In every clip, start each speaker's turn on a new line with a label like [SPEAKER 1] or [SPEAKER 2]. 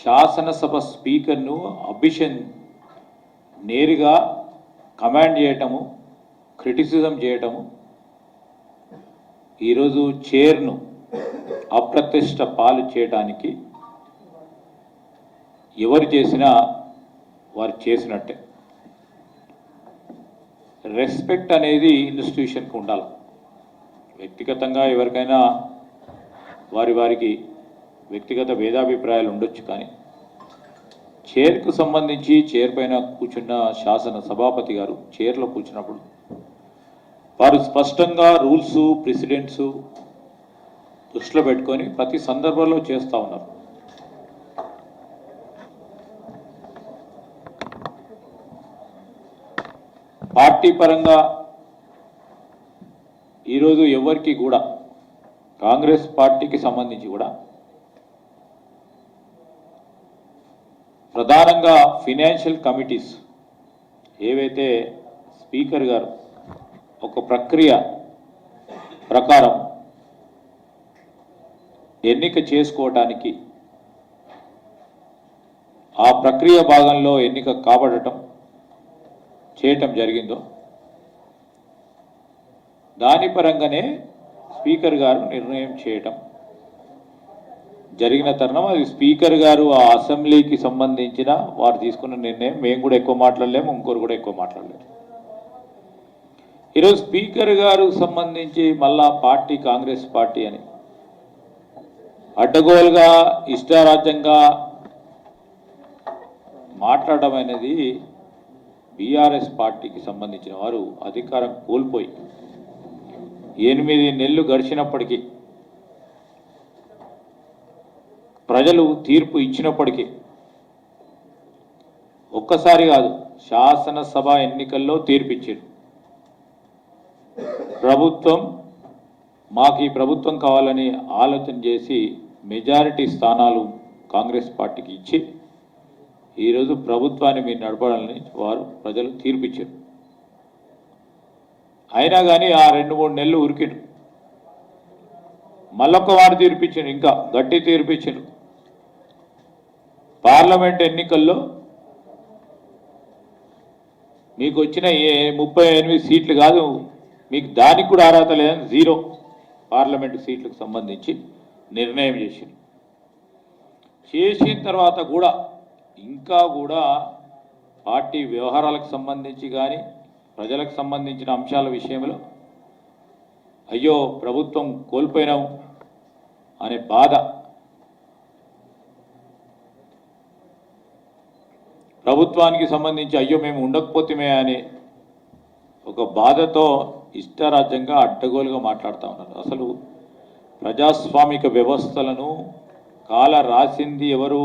[SPEAKER 1] శాసనసభ స్పీకర్ను నేరుగా కమాండ్ చేయటము, క్రిటిసిజం చేయటము, ఈరోజు చైర్ను అప్రతిష్ట పాలు చేయడానికి ఎవరు చేసినా వారు చేసినట్టే. రెస్పెక్ట్ అనేది ఇన్స్టిట్యూషన్కి ఉండాలి. వ్యక్తిగతంగా ఎవరికైనా వారికి వ్యక్తిగత భేదాభిప్రాయాలు ఉండొచ్చు, కానీ చైర్కు సంబంధించి చైర్ పైన కూర్చున్న శాసన సభాపతి గారు చైర్లో కూర్చున్నప్పుడు వారు స్పష్టంగా రూల్స్ ప్రెసిడెంట్స్ దృష్టిలో పెట్టుకొని ప్రతి సందర్భంలో చేస్తూ ఉన్నారు. పార్టీ పరంగా ఈరోజు ఎవరికి కూడా కాంగ్రెస్ పార్టీకి సంబంధించి కూడా ప్రధానంగా ఫైనాన్షియల్ కమిటీస్ ఏవైతే స్పీకర్ గారు ఒక ప్రక్రియ ప్రకారం ఎన్నిక చేసుకోవడానికి ఆ ప్రక్రియ భాగంలో ఎన్నిక కాబడటం చేయటం జరిగిందో దాని పరంగానే స్పీకర్ గారు నిర్ణయం చేయటం జరిగిన తరుణం. అది స్పీకర్ గారు ఆ అసెంబ్లీకి సంబంధించిన వారు తీసుకున్న నిర్ణయం. మేము కూడా ఎక్కువ మాట్లాడలేము, ఇంకోరు కూడా ఎక్కువ మాట్లాడలేము. ఈరోజు స్పీకర్ గారు సంబంధించి మళ్ళా పార్టీ కాంగ్రెస్ పార్టీ అని అడ్డగోలుగా ఇష్టారాజ్యంగా మాట్లాడడం అనేది బీఆర్ఎస్ పార్టీకి సంబంధించిన వారు అధికారం కోల్పోయి 8 నెలలు గడిచినప్పటికీ, ప్రజలు తీర్పు ఇచ్చినప్పటికీ ఒక్కసారి కాదు, శాసనసభ ఎన్నికల్లో తీర్పిచ్చారు. ప్రభుత్వం మాకు ఈ ప్రభుత్వం కావాలని ఆలోచన చేసి మెజారిటీ స్థానాలు కాంగ్రెస్ పార్టీకి ఇచ్చి ఈరోజు ప్రభుత్వాన్ని మీరు నడపాలని వారు ప్రజలు తీర్పిచ్చారు. అయినా కానీ ఆ 2-3 నెలలు ఉరికిరు. మళ్ళొక్క వారు తీర్పిచ్చారు, ఇంకా గట్టి తీర్పిచ్చారు. పార్లమెంట్ ఎన్నికల్లో మీకు వచ్చిన 38 సీట్లు కాదు, మీకు దానికి కూడా అర్హత లేదని 0 పార్లమెంటు సీట్లకు సంబంధించి నిర్ణయం చేసిన తర్వాత కూడా ఇంకా కూడా పార్టీ వ్యవహారాలకు సంబంధించి కానీ ప్రజలకు సంబంధించిన అంశాల విషయంలో అయ్యో ప్రభుత్వం కోల్పోయినాం అనే బాధ, ప్రభుత్వానికి సంబంధించి అయ్యో మేము ఉండకపోతేమే అనే ఒక బాధతో ఇష్టారాజ్యంగా అడ్డగోలుగా మాట్లాడుతూ ఉన్నారు. అసలు ప్రజాస్వామిక వ్యవస్థలను కాల రాసింది ఎవరు?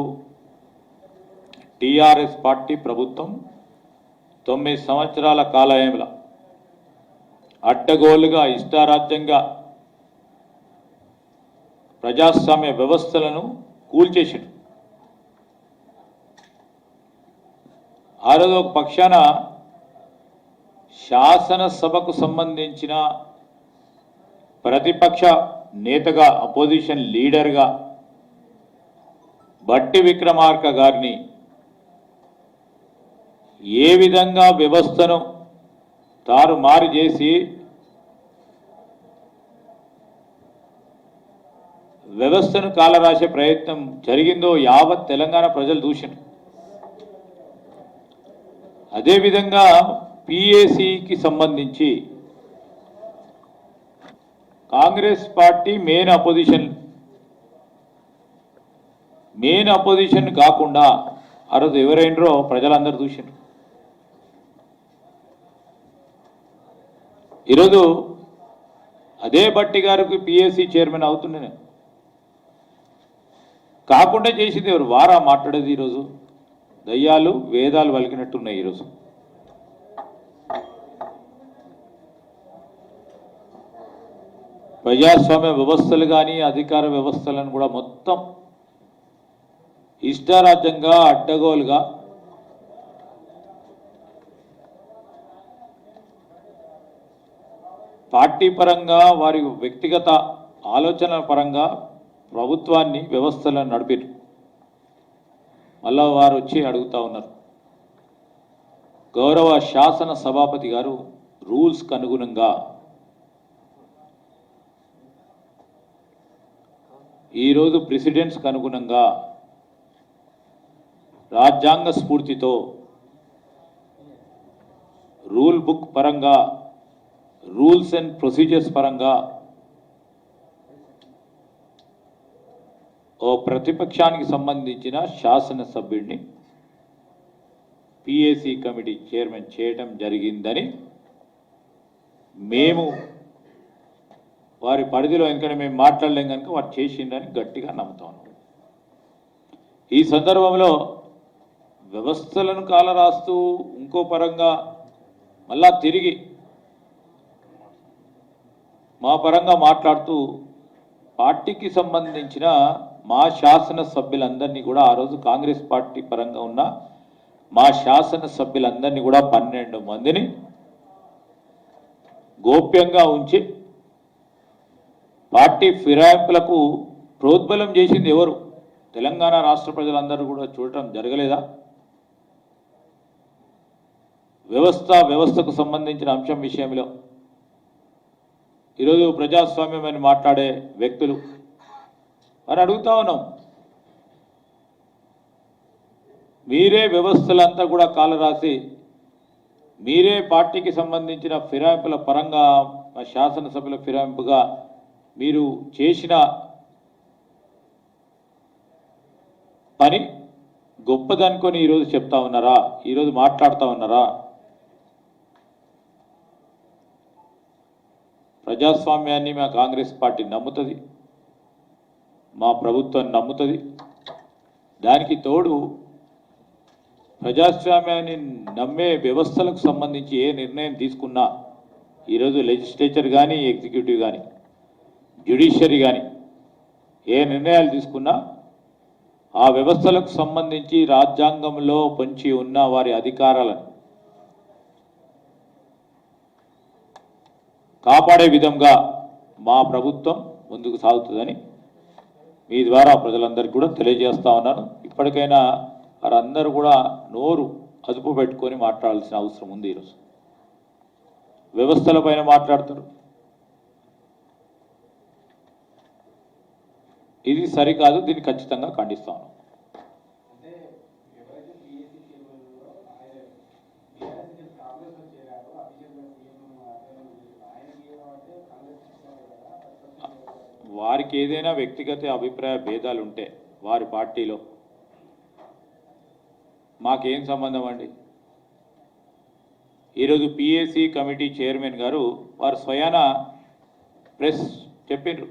[SPEAKER 1] టీఆర్ఎస్ పార్టీ ప్రభుత్వం 9 సంవత్సరాల కాలయంలో అడ్డగోలుగా ఇష్టారాజ్యంగా ప్రజాస్వామ్య వ్యవస్థలను కూల్చేసింది. ఆ రోజు ఒక పక్షాన శాసనసభకు సంబంధించిన ప్రతిపక్ష నేతగా, అపోజిషన్ లీడర్గా బట్టి విక్రమార్క గారిని ఏ విధంగా వ్యవస్థను తారుమారు చేసి వ్యవస్థను కాలరాసే ప్రయత్నం జరిగిందో యావత్ తెలంగాణ ప్రజలు చూశారు. అదేవిధంగా పిఏసీకి సంబంధించి కాంగ్రెస్ పార్టీ మెయిన్ అపోజిషన్ కాకుండా ఆ రోజు ఎవరైనరో ప్రజలందరూ చూశారు. ఈరోజు అదే బట్టి గారికి పిఏసీ చైర్మన్ అవుతుండే కాకుండా చేసింది ఎవరు? వారా మాట్లాడేది? ఈరోజు దయ్యాలు వేదాలు వలికినట్టున్నాయి. ఈరోజు ప్రజాస్వామ్య వ్యవస్థలు కానీ అధికార వ్యవస్థలను కూడా మొత్తం ఇష్టారాజ్యంగా అడ్డగోలుగా పార్టీ పరంగా వారి వ్యక్తిగత ఆలోచనల పరంగా ప్రభుత్వాన్ని వ్యవస్థలను నడిపారు. మళ్ళా వారు వచ్చి అడుగుతా ఉన్నారు. గౌరవ శాసన సభాపతి గారు రూల్స్కి అనుగుణంగా ఈరోజు ప్రెసిడెంట్స్కి అనుగుణంగా రాజ్యాంగ స్ఫూర్తితో రూల్ బుక్ పరంగా రూల్స్ అండ్ ప్రొసీజర్స్ పరంగా ఓ ప్రతిపక్షానికి సంబంధించిన శాసనసభ్యుడిని పిఏసీ కమిటీ చైర్మన్ చేయడం జరిగిందని మేము వారి పరిధిలో ఎందుకంటే మేము మాట్లాడలేం కనుక వారు చేసిందని గట్టిగా నమ్ముతాం. ఈ సందర్భంలో వ్యవస్థలను కాలరాస్తూ ఇంకో పరంగా మళ్ళా తిరిగి మా పరంగా మాట్లాడుతూ పార్టీకి సంబంధించిన మా శాసన సభ్యులందరినీ కూడా ఆ రోజు కాంగ్రెస్ పార్టీ పరంగా ఉన్న మా శాసన సభ్యులందరినీ కూడా 12 మందిని గోప్యంగా ఉంచి పార్టీ ఫిరాయింపులకు ప్రోద్బలం చేసింది ఎవరు? తెలంగాణ రాష్ట్ర ప్రజలందరూ కూడా చూడటం జరగలేదా? వ్యవస్థకు సంబంధించిన అంశం విషయంలో ఈరోజు ప్రజాస్వామ్యం అని మాట్లాడే వ్యక్తులు అని అడుగుతా ఉన్నాం. మీరే వ్యవస్థలంతా కూడా కాలరాసి మీరే పార్టీకి సంబంధించిన ఫిరాయింపుల పరంగా శాసనసభ్యుల ఫిరాయింపుగా మీరు చేసిన పని గొప్పదనుకొని ఈరోజు చెప్తా ఉన్నారా? ఈరోజు మాట్లాడుతూ ఉన్నారా? ప్రజాస్వామ్యాన్ని మా కాంగ్రెస్ పార్టీ నమ్ముతుంది, మా ప్రభుత్వం నమ్ముతుంది. దానికి తోడు ప్రజాస్వామ్యాన్ని నమ్మే వ్యవస్థలకు సంబంధించి ఏ నిర్ణయం తీసుకున్నా ఈరోజు లెజిస్లేచర్ కానీ ఎగ్జిక్యూటివ్ కానీ జ్యుడిషియరీ కానీ ఏ నిర్ణయాలు తీసుకున్నా ఆ వ్యవస్థలకు సంబంధించి రాజ్యాంగంలో పొంచి ఉన్న వారి అధికారాలను కాపాడే విధంగా మా ప్రభుత్వం ముందుకు సాగుతుందని మీ ద్వారా ప్రజలందరికీ కూడా తెలియజేస్తా ఉన్నాను. ఇప్పటికైనా వారందరూ కూడా నోరు అదుపు పెట్టుకొని మాట్లాడాల్సిన అవసరం ఉంది. ఈరోజు వ్యవస్థల పైన మాట్లాడుతారు. ఇది సరికాదు, దీన్ని ఖచ్చితంగా ఖండిస్తాను. వారికి ఏదైనా వ్యక్తిగత అభిప్రాయ భేదాలు ఉంటే వారి పార్టీలో మాకేం సంబంధం అండి? ఈరోజు పిఏసీ కమిటీ చైర్మన్ గారు వారు స్వయాన ప్రెస్ చెప్పిండ్రు.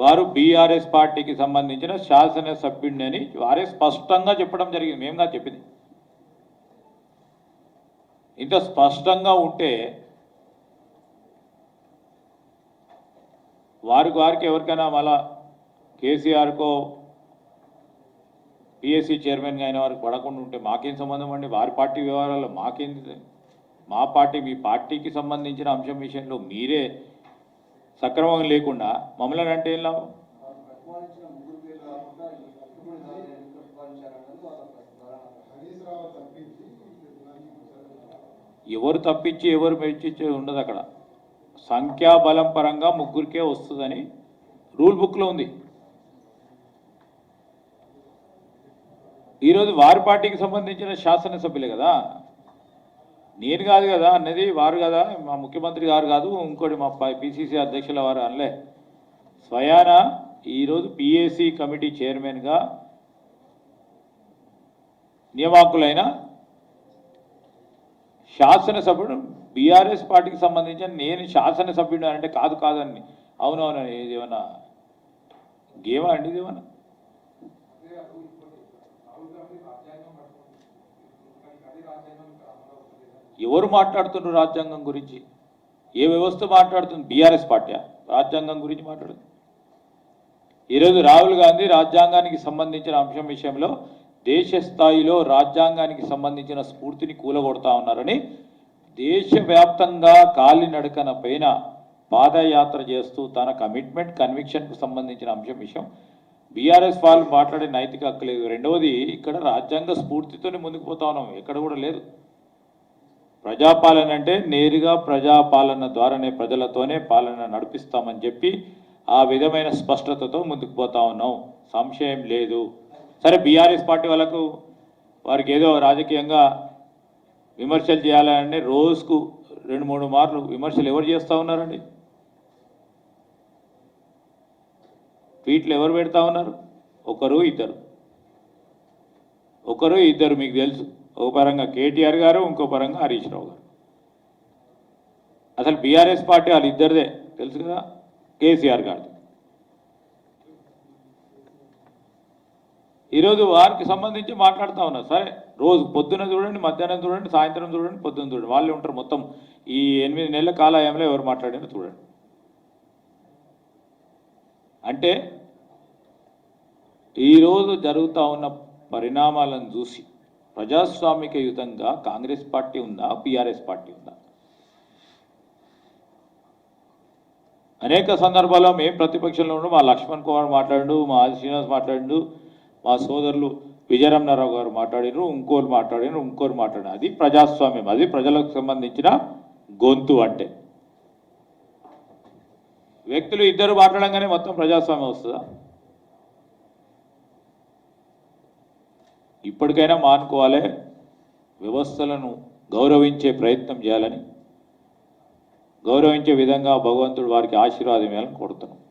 [SPEAKER 1] వారు బీఆర్ఎస్ పార్టీకి సంబంధించిన శాసనసభ్యుడిని అని వారే స్పష్టంగా చెప్పడం జరిగింది. మేముగా చెప్పింది. ఇంత స్పష్టంగా ఉంటే వారికి ఎవరికైనా మళ్ళా కేసీఆర్కో పిఎస్సి చైర్మన్గా అయిన వారికి పడకుండా ఉంటే మాకేం సంబంధం అండి? వారి పార్టీ వ్యవహారాల్లో మాకేంది? మా పార్టీ మీ పార్టీకి సంబంధించిన అంశం విషయంలో మీరే సక్రమం లేకుండా మమ్మల్ని అంటే ఏం లాభం? ఎవరు తప్పించి ఎవరు మెచ్చి ఉండదు. అక్కడ సంఖ్యాబలం పరంగా 3కే వస్తుందని రూల్ బుక్లో ఉంది. ఈరోజు వారి పార్టీకి సంబంధించిన శాసనసభ్యులే కదా, నేను కాదు కదా అన్నది, వారు కదా, మా ముఖ్యమంత్రి గారు కాదు, ఇంకోటి మా పిసిసి అధ్యక్షుల వారు అనలే. స్వయాన ఈరోజు పిఏసీ కమిటీ చైర్మన్గా నియామకులైన శాసనసభ్యుడు బీఆర్ఎస్ పార్టీకి సంబంధించిన నేను శాసనసభ్యుడు అంటే కాదని అవునవునని ఏదేమన్నా గేమా అండి? ఇదేమన్నా ఎవరు మాట్లాడుతున్నారు రాజ్యాంగం గురించి? ఏ వ్యవస్థ మాట్లాడుతుంది? బీఆర్ఎస్ పార్టీ రాజ్యాంగం గురించి మాట్లాడుతుంది. ఈరోజు రాహుల్ గాంధీ రాజ్యాంగానికి సంబంధించిన అంశం విషయంలో దేశ స్థాయిలో రాజ్యాంగానికి సంబంధించిన స్ఫూర్తిని కూలగొడతా ఉన్నారని దేశవ్యాప్తంగా కాలినడకన పైన పాదయాత్ర చేస్తూ తన కమిట్మెంట్ కన్విక్షన్కు సంబంధించిన అంశం విషయం బీఆర్ఎస్ వాళ్ళు మాట్లాడే నైతిక హక్కు లేదు. రెండవది, ఇక్కడ రాజ్యాంగ స్ఫూర్తితోనే ముందుకు పోతా ఉన్నాం, ఎక్కడ కూడా లేదు. ప్రజాపాలన అంటే నేరుగా ప్రజాపాలన ద్వారానే ప్రజలతోనే పాలన నడిపిస్తామని చెప్పి ఆ విధమైన స్పష్టతతో ముందుకు పోతా ఉన్నాం, సంశయం లేదు. సరే, బీఆర్ఎస్ పార్టీ వాళ్ళకు వారికి ఏదో రాజకీయంగా విమర్శలు చేయాలంటే రోజుకు 2-3 మార్లు విమర్శలు ఎవరు చేస్తూ ఉన్నారండి? ట్వీట్లు ఎవరు పెడతా ఉన్నారు? ఒకరు ఇద్దరు మీకు తెలుసు. ఒక పరంగా కేటీఆర్ గారు, ఇంకో పరంగా హరీష్ రావు గారు. అసలు బీఆర్ఎస్ పార్టీ వాళ్ళు ఇద్దరిదే తెలుసు కదా, కేసీఆర్ గారిది. ఈరోజు వారికి సంబంధించి మాట్లాడుతూ ఉన్నారు. సరే, రోజు పొద్దున చూడండి, మధ్యాహ్నం చూడండి, సాయంత్రం చూడండి, పొద్దున్న చూడండి, వాళ్ళే ఉంటారు. మొత్తం ఈ 8 నెలల కాలయంలో ఎవరు మాట్లాడారో చూడండి. అంటే ఈరోజు జరుగుతూ ఉన్న పరిణామాలను చూసి ప్రజాస్వామికయుతంగా కాంగ్రెస్ పార్టీ ఉందా, బీఆర్ఎస్ పార్టీ ఉందా? అనేక సందర్భాల్లో మేము ప్రతిపక్షంలో ఉండు, మా లక్ష్మణ్ కుమార్ మాట్లాడు, మా ఆది శ్రీనివాస్ మాట్లాడు, మా సోదరులు విజయరమణారావు గారు మాట్లాడినారు, ఇంకోరు మాట్లాడినారు. అది ప్రజాస్వామ్యం, అది ప్రజలకు సంబంధించిన గొంతు. అంటే వ్యక్తులు ఇద్దరు మాట్లాడంగానే మొత్తం ప్రజాస్వామ్యం వస్తుందా? ఇప్పటికైనా మానుకోవాలి, వ్యవస్థలను గౌరవించే ప్రయత్నం చేయాలని, గౌరవించే విధంగా భగవంతుడు వారికి ఆశీర్వాదం ఇవ్వాలని కోరుతున్నాం.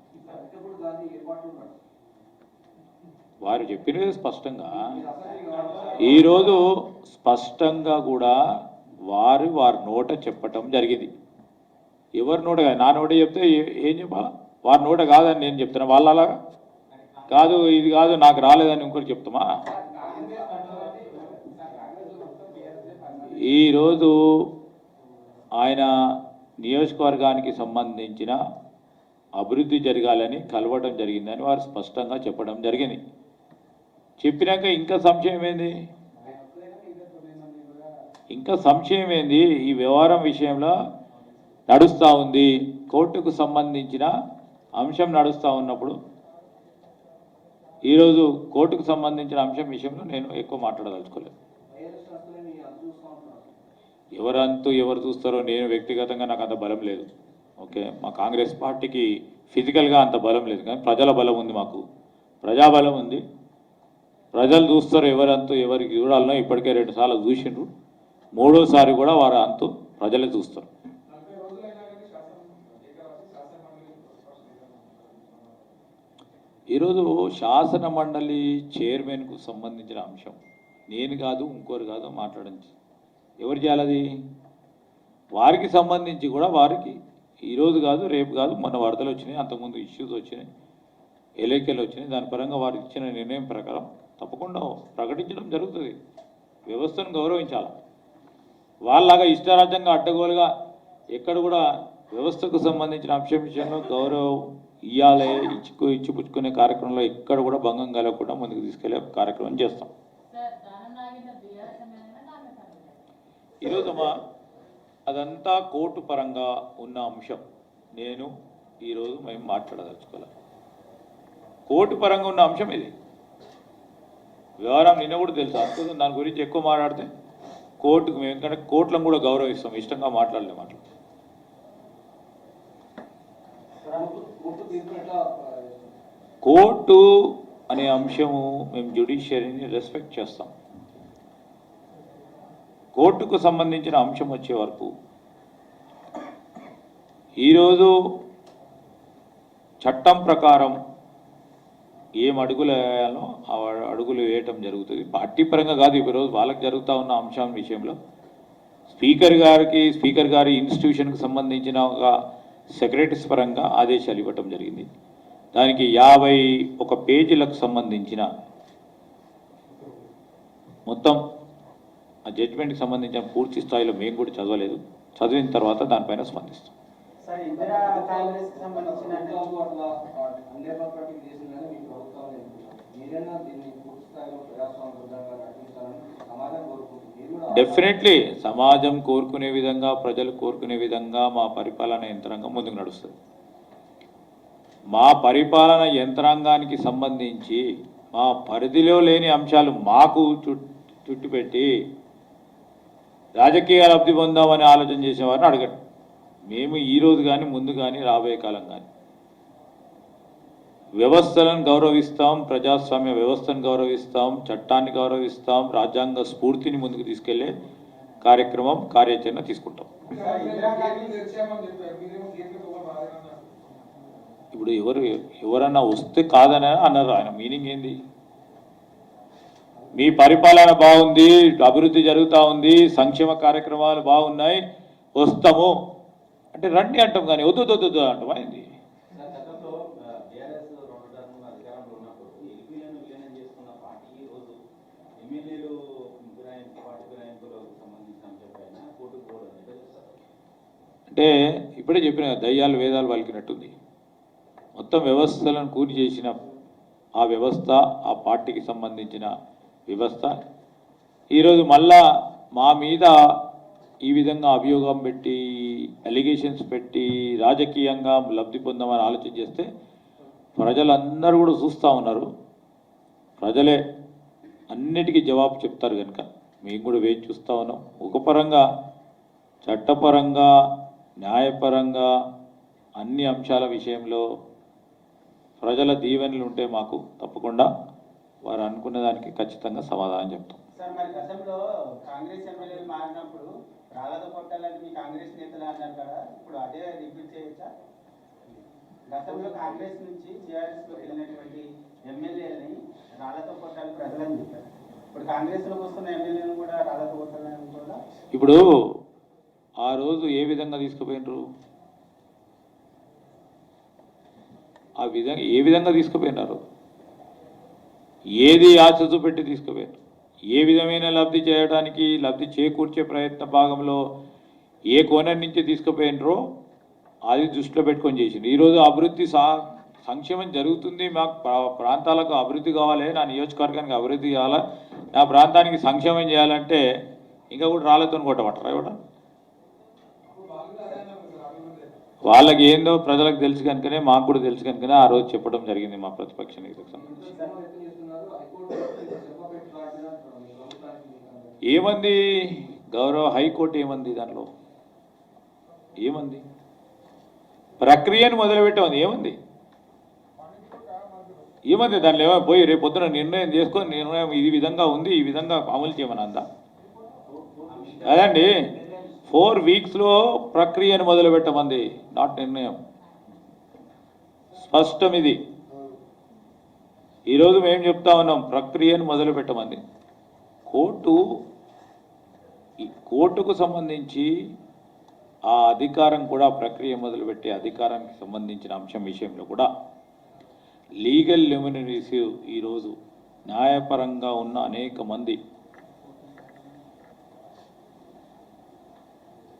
[SPEAKER 1] వారు చెప్పినది స్పష్టంగా, ఈరోజు స్పష్టంగా కూడా వారి నోట చెప్పటం జరిగింది. ఎవరి నోట కాదు, నా నోట చెప్తే ఏం చెప్పాలా? వారి నోట కాదని నేను చెప్తున్నా, వాళ్ళ అలాగా కాదు, ఇది కాదు, నాకు రాలేదని ఇంకోటి చెప్తామా? ఈరోజు ఆయన నియోజకవర్గానికి సంబంధించిన అభివృద్ధి జరగాలని కలవడం జరిగిందని వారు స్పష్టంగా చెప్పడం జరిగింది. చెప్పినాక ఇంకా సంశయం ఏంది? ఈ వ్యవహారం విషయంలో నడుస్తూ ఉంది, కోర్టుకు సంబంధించిన అంశం నడుస్తూ ఉన్నప్పుడు ఈరోజు కోర్టుకు సంబంధించిన అంశం విషయంలో నేను ఎక్కువ మాట్లాడదలుచుకోలేదు. ఎవరు చూస్తారో నేను వ్యక్తిగతంగా నాకు అంత బలం లేదు. ఓకే, మా కాంగ్రెస్ పార్టీకి ఫిజికల్గా అంత బలం లేదు, కానీ ప్రజల బలం ఉంది, మాకు ప్రజాబలం ఉంది. ప్రజలు చూస్తారు ఎవరికి చూడాలనో. ఇప్పటికే 2 సార్లు చూసిండ్రు, 3వసారి కూడా వారు అంతు ప్రజలే చూస్తారు. ఈరోజు శాసన మండలి చైర్మన్కు సంబంధించిన అంశం నేను కాదు, ఇంకోరు కాదు మాట్లాడించి ఎవరు చేయాలది? వారికి సంబంధించి కూడా వారికి ఈరోజు కాదు, రేపు కాదు, మొన్న వరదలు వచ్చినాయి, అంతకుముందు ఇష్యూస్ వచ్చినాయి, ఎలక్షన్ వచ్చినాయి. దాని పరంగా వారు ఇచ్చిన నిర్ణయం ప్రకారం తప్పకుండా ప్రకటించడం జరుగుతుంది. వ్యవస్థను గౌరవించాలి. వాళ్ళలాగా ఇష్టరాజ్యంగా అడ్డగోలుగా ఎక్కడ కూడా వ్యవస్థకు సంబంధించిన అంశం విషయంలో గౌరవం ఇవ్వాలి, ఇచ్చిపుచ్చుకునే కార్యక్రమంలో ఎక్కడ కూడా భంగం కలగకుండా ముందుకు తీసుకెళ్లే కార్యక్రమం చేస్తాం. ఈరోజు అదంతా కోర్టు పరంగా ఉన్న అంశం, నేను ఈరోజు మేము మాట్లాడదలుచుకోవాలి. కోర్టు పరంగా ఉన్న అంశం ఇది. వ్యవహారం నిన్న కూడా తెలుసు, అందుకోసం దాని గురించి ఎక్కువ మాట్లాడితే కోర్టుకు మేము, ఎందుకంటే కోర్టులను కూడా గౌరవిస్తాం, ఇష్టంగా మాట్లాడలేము అట్లా. కోర్టు అనే అంశము మేము జ్యుడిషియరీని రెస్పెక్ట్ చేస్తాం. కోర్టుకు సంబంధించిన అంశం వచ్చే వరకు ఈరోజు చట్టం ప్రకారం ఏం అడుగులు వేయాలో ఆ అడుగులు వేయటం జరుగుతుంది. పార్టీ పరంగా కాదు, ఈరోజు వాళ్ళకి జరుగుతూ ఉన్న అంశం విషయంలో స్పీకర్ గారి ఇన్స్టిట్యూషన్కి సంబంధించిన ఒక సెక్రటరీస్ పరంగా ఆదేశాలు ఇవ్వటం జరిగింది. దానికి 51 పేజీలకు సంబంధించిన మొత్తం ఆ జడ్జిమెంట్కి సంబంధించిన పూర్తి స్థాయిలో మేము కూడా చదవలేదు, చదివిన తర్వాత దానిపైన స్పందిస్తాం. డెఫినెట్లీ సమాజం కోరుకునే విధంగా, ప్రజలు కోరుకునే విధంగా మా పరిపాలన యంత్రాంగం ముందుకు నడుస్తుంది. మా పరిపాలన యంత్రాంగానికి సంబంధించి మా పరిధిలో లేని అంశాలు మాకు చుట్టుపెట్టి రాజకీయ లబ్ధి పొందామని ఆలోచన చేసేవారిని అడగండి. మేము ఈరోజు కానీ ముందు కానీ రాబోయే కాలం కానీ వ్యవస్థలను గౌరవిస్తాం, ప్రజాస్వామ్య వ్యవస్థను గౌరవిస్తాం, చట్టాన్ని గౌరవిస్తాం, రాజ్యాంగ స్ఫూర్తిని ముందుకు తీసుకెళ్లే కార్యక్రమం కార్యాచరణ తీసుకుంటాం. ఇప్పుడు ఎవరన్నా వస్తే కాదని అన్నారు. ఆయన మీనింగ్ ఏంది? మీ పరిపాలన బాగుంది, అభివృద్ధి జరుగుతూ ఉంది, సంక్షేమ కార్యక్రమాలు బాగున్నాయి, వస్తాము అంటే రండి అంటాం, కానీ వద్దు అంటాం. అయింది అంటే ఇప్పుడే చెప్పిన దయ్యాలు వేదాలు పలికినట్టుంది. మొత్తం వ్యవస్థలను కూలి చేసిన ఆ వ్యవస్థ, ఆ పార్టీకి సంబంధించిన వ్యవస్థ ఈరోజు మళ్ళా మా మీద ఈ విధంగా అభియోగం పెట్టి, అలిగేషన్స్ పెట్టి రాజకీయంగా లబ్ధి పొందామని ఆలోచన చేస్తే ప్రజలందరూ కూడా చూస్తూ ఉన్నారు. ప్రజలే అన్నిటికీ జవాబు చెప్తారు కనుక మేము కూడా వేచి చూస్తూ ఉన్నాం. ఒక పరంగా, చట్టపరంగా, న్యాయపరంగా అన్ని అంశాల విషయంలో ప్రజల దీవెనలు ఉంటే మాకు తప్పకుండా వారు అనుకున్న దానికి ఖచ్చితంగా సమాధానం చెప్తాం.
[SPEAKER 2] సార్, మరి గతంలో కాంగ్రెస్ ఎమ్మెల్యేలు మారినప్పుడు రాళ్ళతో కొట్టాలని మీ కాంగ్రెస్ నేతలు అన్నారు కదా, ఇప్పుడు అదే రిపీట్ చేయొచ్చా? గతంలో కాంగ్రెస్ నుంచి టీఆర్ఎస్ లోకి వెళ్ళినటువంటి ఎమ్మెల్యేలని రాళ్ళతో కొట్టాలి ప్రజలని చెప్పారు. ఇప్పుడు కాంగ్రెస్ లోకి వస్తున్న ఎమ్మెల్యేలను కూడా రాళ్ళతో కొట్టాలని కూడా
[SPEAKER 1] ఇప్పుడు ఆ రోజు ఏ విధంగా తీసుకుపోయినరు, ఏ విధంగా తీసుకుపోయినారు, ఏది ఆశ చూపెట్టి తీసుకుపోయారు, ఏ విధమైన లబ్ధి చేయడానికి, లబ్ధి చేకూర్చే ప్రయత్న భాగంలో ఏ కోణం నుంచి తీసుకుపోయినరో అది దృష్టిలో పెట్టుకొని చేసింది. ఈరోజు అభివృద్ధి సంక్షేమం జరుగుతుంది, మాకు ప్రాంతాలకు అభివృద్ధి కావాలి, నా నియోజకవర్గానికి అభివృద్ధి కావాలి, నా ప్రాంతానికి సంక్షేమం చేయాలంటే ఇంకా కూడా రాళ్ళతో కొట్టమంటారా? కూడా వాళ్ళకి ఏందో ప్రజలకు తెలుసు కనుకనే, మాకు కూడా తెలుసు కనుకనే ఆ రోజు చెప్పడం జరిగింది మా ప్రతిపక్ష నేతకు సంబంధించి. ఏమంది గౌరవ హైకోర్టు ఏమంది? దానిలో ఏమంది? ప్రక్రియను మొదలుపెట్టామంది. ఏమంది దానిలో? ఏమో పోయి రేపు పొద్దున నిర్ణయం చేసుకొని, నిర్ణయం ఈ విధంగా ఉంది, ఈ విధంగా అమలు చేయమని అందా? అదండి, 4 వీక్స్లో ప్రక్రియను మొదలుపెట్టమంది, నాట్ నిర్ణయం. స్పష్టం ఇది. ఈరోజు మేము చెప్తా ఉన్నాం, ప్రక్రియను మొదలుపెట్టమంది. కోర్టుకు సంబంధించి ఆ అధికారం కూడా, ప్రక్రియ మొదలుపెట్టే అధికారానికి సంబంధించిన అంశం విషయంలో కూడా లీగల్ ల్యూమినరీస్ ఈరోజు న్యాయపరంగా ఉన్న అనేక మంది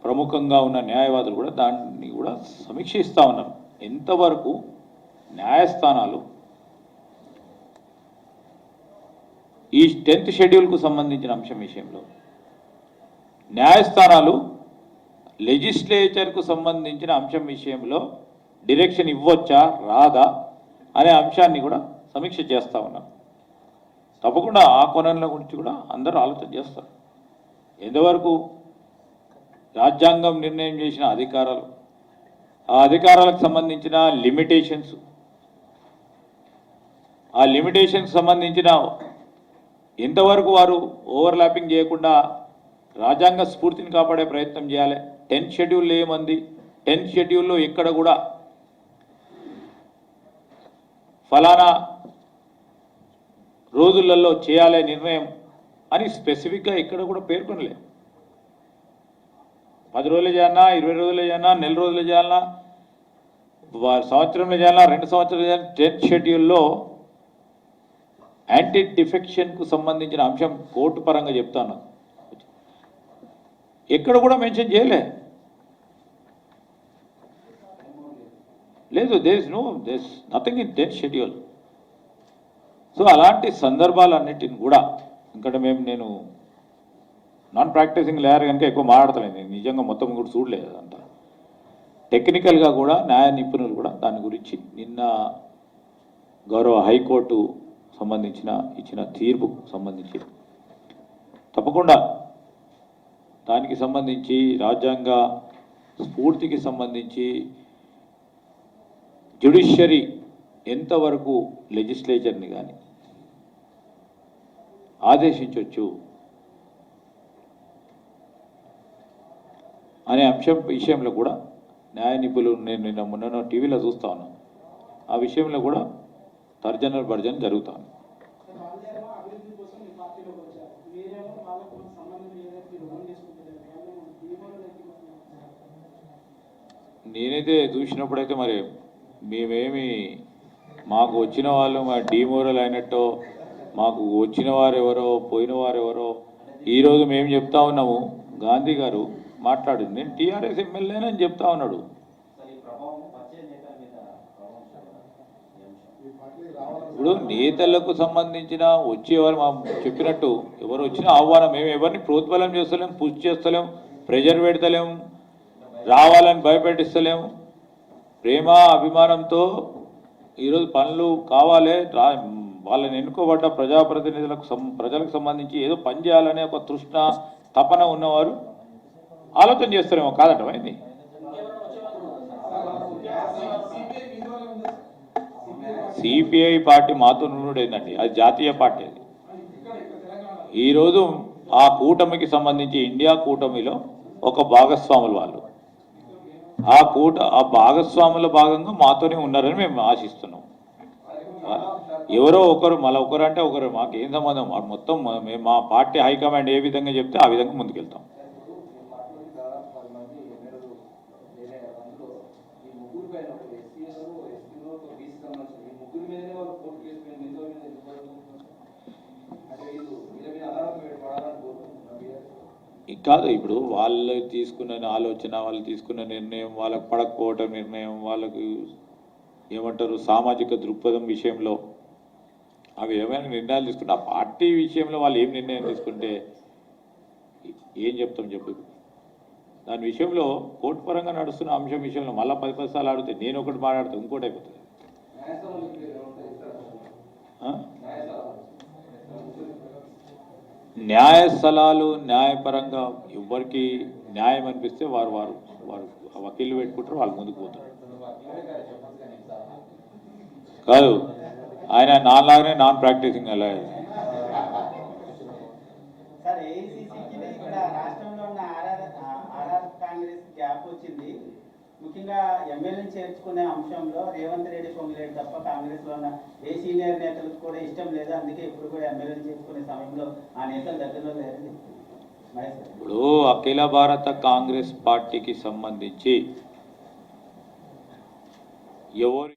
[SPEAKER 1] ప్రముఖంగా ఉన్న న్యాయవాదులు కూడా దాన్ని కూడా సమీక్షిస్తూ ఉన్నారు. ఎంతవరకు న్యాయస్థానాలు ఈ 10th షెడ్యూల్కు సంబంధించిన అంశం విషయంలో న్యాయస్థానాలు లెజిస్లేచర్కు సంబంధించిన అంశం విషయంలో డైరెక్షన్ ఇవ్వచ్చా రాదా అనే అంశాన్ని కూడా సమీక్ష చేస్తూ ఉన్నారు. తప్పకుండా ఆ కోణంలో గురించి కూడా అందరూ ఆలోచన చేస్తారు. ఎంతవరకు రాజ్యాంగం నిర్ణయం చేసిన అధికారాలు, ఆ అధికారాలకు సంబంధించిన లిమిటేషన్స్, ఆ లిమిటేషన్స్ సంబంధించిన ఎంతవరకు వారు ఓవర్లాపింగ్ చేయకుండా రాజ్యాంగ స్ఫూర్తిని కాపాడే ప్రయత్నం చేయాలి. 10th షెడ్యూల్లో ఏమంది? 10th షెడ్యూల్లో ఎక్కడ కూడా ఫలానా రోజులలో చేయాలే నిర్ణయం అని స్పెసిఫిక్గా ఎక్కడ కూడా పేర్కొనలేదు. 10 రోజులు చేయాలన్నా, 20 రోజులు చేయాలన్నా, నెల రోజులు చేయాలన్నా, సంవత్సరంలో చేయాలన్నా, 2 సంవత్సరాలు చేయాలన్నా, 10th షెడ్యూల్లో యాంటీ డిఫెక్షన్కు సంబంధించిన అంశం కోర్టు పరంగా చెప్తాను, ఎక్కడ కూడా మెన్షన్ చేయలే. లేదు, there nothing in 10th schedule. So అలాంటి సందర్భాలన్నిటిని కూడా ఎందుకంటే నేను నాన్ ప్రాక్టీసింగ్ లేయర్ కనుక ఎక్కువ మాట్లాడతలేదు, నేను నిజంగా మొత్తం కూడా చూడలేదు అంతా. టెక్నికల్గా కూడా న్యాయ నిపుణులు కూడా దాని గురించి నిన్న గౌరవ హైకోర్టు ఇచ్చిన తీర్పుకు సంబంధించి తప్పకుండా దానికి సంబంధించి రాజ్యాంగ స్ఫూర్తికి సంబంధించి జ్యుడిషియరీ ఎంతవరకు లెజిస్లేచర్ని కానీ ఆదేశించవచ్చు అనే విషయంలో కూడా న్యాయ నిపుణులు నేను నిన్న మొన్న టీవీలో చూస్తా ఉన్నాను. ఆ విషయంలో కూడా తర్జనలు భర్జన జరుగుతా ఉంది. నేనైతే చూసినప్పుడైతే మరి మేమేమి మాకు వచ్చిన వాళ్ళు మా డిమోరల్ అయినట్టో మాకు వచ్చిన వారెవరో పోయిన వారెవరో ఈరోజు మేము చెప్తా ఉన్నాము. గాంధీ గారు మాట్లాడింది నేను టీఆర్ఎస్ ఎమ్మెల్యేనని చెప్తా ఉన్నాడు. ఇప్పుడు నేతలకు సంబంధించిన వచ్చేవారు మా చెప్పినట్టు ఎవరు వచ్చినా ఆహ్వానం, మేము ఎవరిని ప్రోద్బలం చేస్తలేం, పుష్ చేస్తలేం, ప్రెజర్ పెడతలేం, రావాలని భయపెట్టిస్తలేము. ప్రేమ అభిమానంతో ఈరోజు పనులు కావాలి, వాళ్ళని ఎన్నుకోబడ్డ ప్రజలకు సంబంధించి ఏదో పని చేయాలనే ఒక తృష్ణ తపన ఉన్నవారు ఆలోచన చేస్తారేమో కాదటమైంది. సిపిఐ పార్టీ మాతో నుండేందండి, అది జాతీయ పార్టీ. అది ఈరోజు ఆ కూటమికి సంబంధించి ఇండియా కూటమిలో ఒక భాగస్వాములు వాళ్ళు. ఆ భాగస్వాముల భాగంగా మాతోనే ఉన్నారని మేము ఆశిస్తున్నాం. ఎవరో ఒకరు మళ్ళీ ఒకరు అంటే ఒకరు మాకేం సంబంధం, మొత్తం మేము మా పార్టీ హైకమాండ్ ఏ విధంగా చెప్తే ఆ విధంగా ముందుకెళ్తాం. కాదు, ఇప్పుడు వాళ్ళు తీసుకున్న ఆలోచన, వాళ్ళు తీసుకున్న నిర్ణయం, వాళ్ళకు పడకపోవటం నిర్ణయం, వాళ్ళకు ఏమంటారు సామాజిక దృక్పథం విషయంలో అవి ఏమైనా నిర్ణయాలు తీసుకుంటే ఆ పార్టీ విషయంలో వాళ్ళు ఏం నిర్ణయం తీసుకుంటే ఏం చెప్తాం చెప్పు. దాని విషయంలో కోర్టు పరంగా నడుస్తున్న అంశం విషయంలో మళ్ళీ 10 సార్లు ఆడితే నేను ఒకటి మాట్లాడితే ఇంకోటి అయిపోతుంది. న్యాయస్థలాలు న్యాయపరంగా ఎవరికి న్యాయం అనిపిస్తే వారు వకీళ్ళు పెట్టుకుంటారు, వాళ్ళు ముందుకు పోతారు. కాదు, ఆయన నాలాగానే నాన్ ప్రాక్టీసింగ్ అలా.
[SPEAKER 2] సార్, ఏఐసిసికి ఇక్కడ రాష్ట్రంలో ఉన్న ఆర్ఆర్ కాంగ్రెస్ గ్యాప్ వచ్చింది. ముఖ్యంగా ఎమ్మెల్యేని చేర్చుకునే అంశంలో రేవంత్ రెడ్డి పొంగిలేడు తప్ప కాంగ్రెస్ లో ఉన్న ఏ సీనియర్ నేతలకు కూడా ఇష్టం లేదు. అందుకే ఇప్పుడు కూడా ఎమ్మెల్యేని చేర్చుకునే సమయంలో ఆ నేతలు దగ్గరలో లేరని.
[SPEAKER 1] ఇప్పుడు అఖిల భారత కాంగ్రెస్ పార్టీకి సంబంధించి ఎవరు